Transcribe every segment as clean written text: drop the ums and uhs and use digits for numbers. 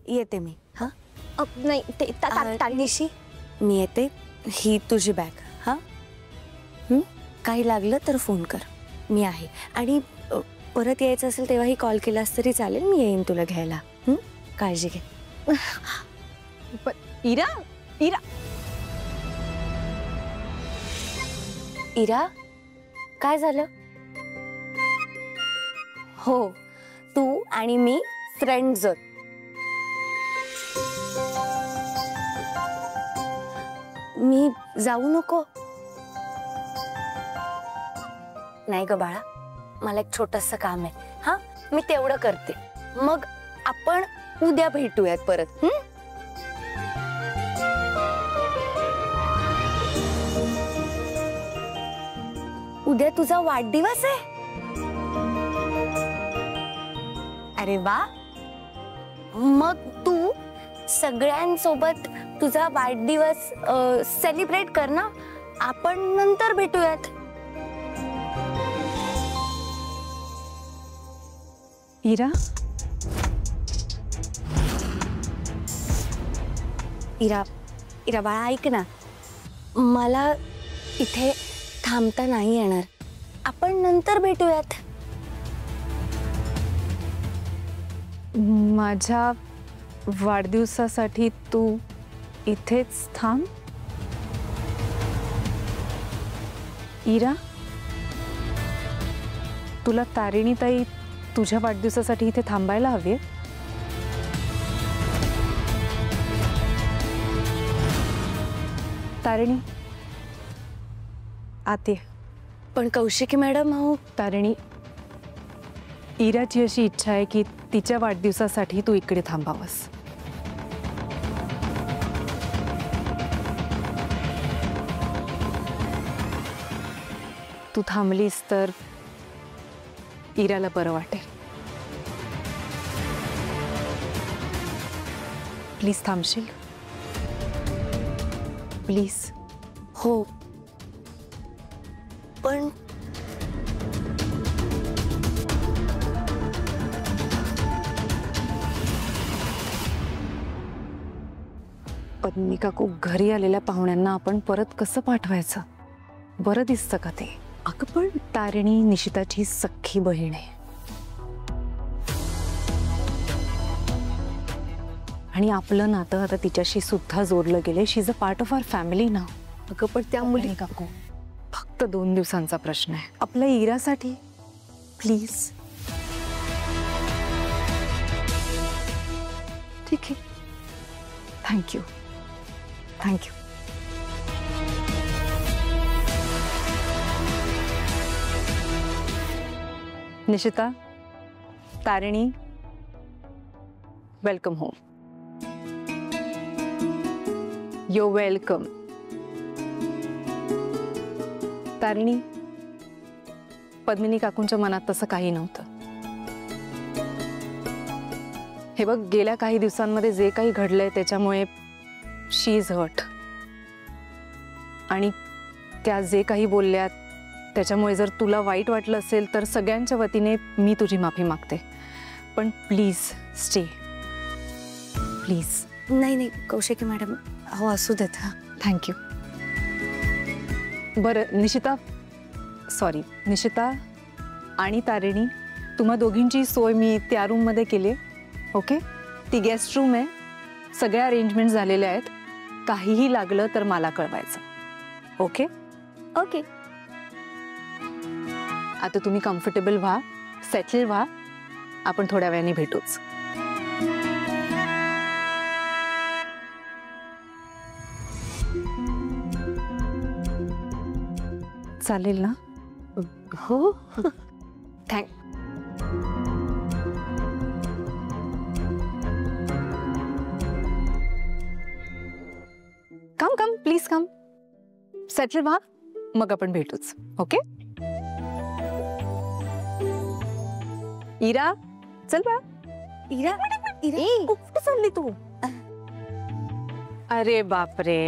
येते मी. हां नाही ते निशी मी येते. ही तुझी बॅग. हां काही लागलं तर फोन कर, मी आहे. आणि परत यायचं असेल तेव्हाही कॉल केलास तरी चालेल, मी येईन तुला घ्यायला. काळजी घे. इरा इरा इरा काय झालं? हो तू आणि मी फ्रेंड्स आहोत. मी जाऊ नको? नाही ग बाळा, मला एक छोटंसं काम आहे. हां मी तेवढं करते, मग आपण उद्या भेटूयात परत. उद्या तुझा वाढदिवस आहे. अरे वा, मग तू सगळ्यांसोबत तुझा वाढदिवस सेलिब्रेट कर ना. आपण नंतर भेटूयात. इरा इरा इरा बाळा ऐक ना, मला इथे थांबता नाही येणार. आपण नंतर भेटूयात. माझ्या वाढदिवसासाठी तू इथेच थांब. इरा, तुला तारिणी ताई तुझ्या वाढदिवसासाठी इथे थांबायला हवी. तारिणी आते. पण कौशिकी मॅडम, अहो तारिणी, इराची अशी इच्छा आहे की तिच्या वाढदिवसासाठी तू इकडे थांबावस. तू थांबलीस तर इराला बरं वाटेल. प्लीज थांबशील? प्लीज. हो, पण पद्मिनी काकू, घरी आलेल्या पाहुण्यांना आपण परत कसं पाठवायचं? बरं दिसतं का ते? अगं पण तारिणी निशिताची सख्खी बहीण आहे आणि आपलं नातं आता तिच्याशी सुद्धा जोडलं गेले. She is a part of our family ना. अगं पण त्या मुली काकू, फक्त 2 दिवसांचा प्रश्न आहे. आपल्या इरासाठी प्लीज. ठीक आहे. Thank you. Thank you. Nishita, Tarini, welcome home. You're welcome. Tarini, Padmini काकूंच्या मनात तसं काही नव्हतं. हे बघ, गेल्या काही दिवसांमध्ये जे काही घडलंय त्याच्यामुळे शी इज हर्ट. आणि त्या जे काही बोलल्यात त्याच्यामुळे जर तुला वाईट वाटलं असेल तर सगळ्यांच्या वतीने मी तुझी माफी मागते. पण प्लीज स्टे. प्लीज. नाही नाही कौशिकी मॅडम, हो असू देत. हां थँक्यू. बरं निशिता, सॉरी निशिता आणि तारिणी, तुम्हा दोघींची सोय मी त्या रूममध्ये केली आहे. ओके, ती गेस्ट रूम आहे. सगळ्या अरेंजमेंट झालेल्या आहेत. काहीही लागलं तर मला कळवायचं. Okay okay. आता तुम्ही कम्फर्टेबल व्हा, सेटल व्हा. आपण थोड्या वेळाने भेटूच. चालेल ना? हो. Thank. Come come please come. Settle व्हा, मग आपण भेटूच. ओके. इरा चल बा. इरा इरा कुठे चालली तू? अरे बापरे,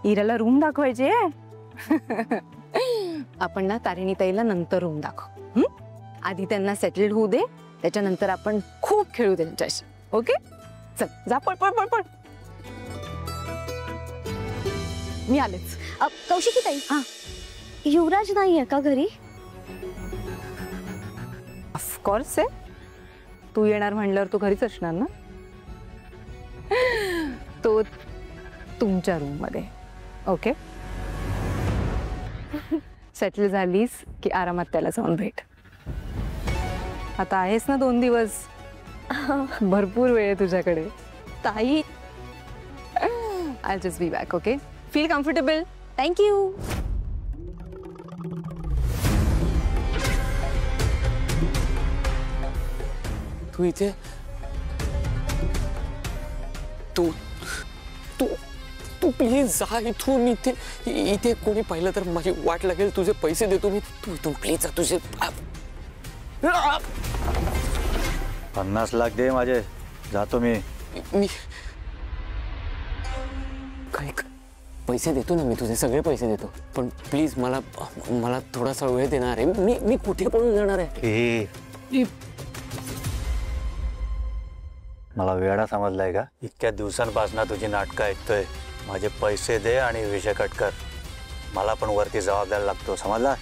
इराला रूम दाखवायची आहे. आपण ना तारिणी ताईला नंतर रूम दाखव. आधी त्यांना सेटल्ड होऊ दे, त्याच्यानंतर आपण खूप खेळू त्यांच्याशी. ओके. चल जा, पळ पळ पळ पळ. मी आलेच. कौशिकी ताई, हा, युवराज नाही आहे का घरी? ऑफकोर्स आहे. तू येणार म्हणल्यावर तू घरीच असणार ना. तो तुमच्या रूम मध्ये. ओके, सेटल झालीस की आरामात त्याला जाऊन भेट. आता आहेस ना 2 दिवस, भरपूर वेळ आहे तुझ्याकडे. ताई, I just be back. Okay, feel comfortable. Thank you. तू इथे, तू तू तू प्लीज जा इथून. इथे कोणी पाहिलं तर माझी वाट लागेल. तुझे पैसे देतो मी. तू इथून प्लीज जा. तुझे 50 लाख दे माझे, जातो मी. मी काय पैसे देतो ना, मी तुझे सगळे पैसे देतो. पण प्लीज मला थोडासा वेळ देणार आहे. मी कुठे पळून जाणार आहे? मला वेडा समजलाय का? इतक्या दिवसांपासून तुझी नाटकं ऐकतोय. माझे पैसे दे आणि विषय कट कर. मला पण वरती जबाबदार लागतो, समजला?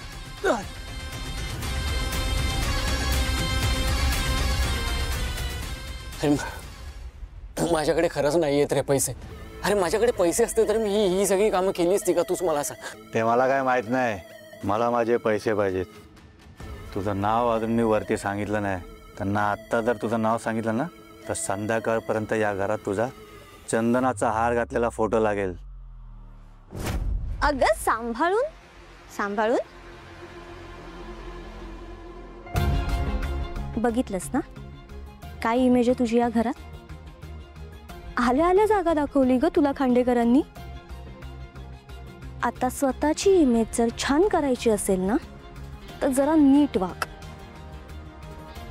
माझ्याकडे खरंच नाही येत रे पैसे. अरे माझ्याकडे पैसे असते तर मी ही सगळी कामं केली असती का? तूच मला सांग. ते मला काय माहित नाही. मला माझे पैसे पाहिजेत. तुझं नाव अजून मी वरती सांगितलं नाही. त्यांना आत्ता जर तुझं नाव सांगितलं ना तर संध्याकाळपर्यंत या घरात तुझा चंदनाचा हार घातलेला फोटो लागेल. अगं सांभाळून सांभाळून. बघितलंस ना काय इमेज आहे तुझी या घरात? आल्या आल्या जागा दाखवली ग तुला खांडेकरांनी. आता स्वतःची इमेज जर छान करायची असेल ना तर जरा नीट वाग.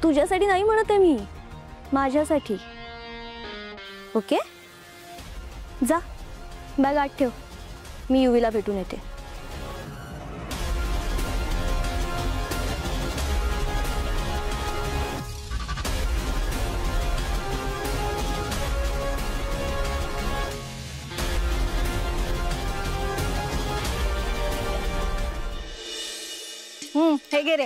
तुझ्यासाठी नाही म्हणत आहे मी, माझ्यासाठी. ओके, जा बॅग आत ठेव. मी युवीला भेटून येते. हे गे रे,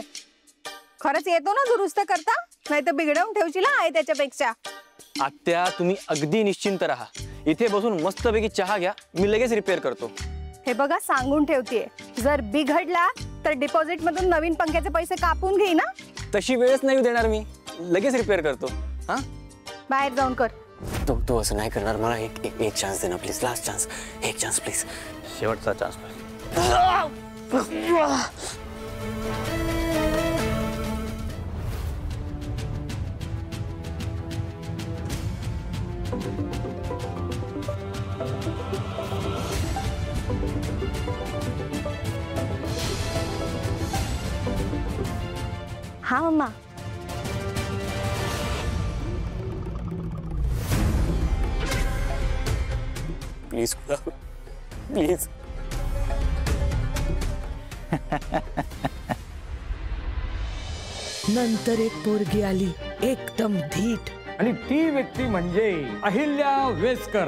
खरंच येतो ना दुरुस्त करता, नाही तर बिघडवून ठेवशील आहे त्याच्यापेक्षा. आत्या तुम्ही अगदी निश्चिंत राहा. इथे बसून मस्तपैकी चहा घ्या, मी लगेच रिपेअर करतो. हे बघा सांगून ठेवतेय, जर बिघडला तर डिपॉझिट मधून नवीन पंख्याचे पैसे कापून घेई ना. तशी वेळच नाही देणार मी, लगेच रिपेअर करतो. हा, बाहेर जाऊन कर. तू असं नाही करणार. मला एक चान्स दे ना प्लीज. Last chance. एक चान्स प्लीज. शेवटचा चान्स. हा मम्मा. Please please. नंतर एक पोरगी आली एकदम धीट. आणि ती व्यक्ती म्हणजे अहिल्या वेसकर.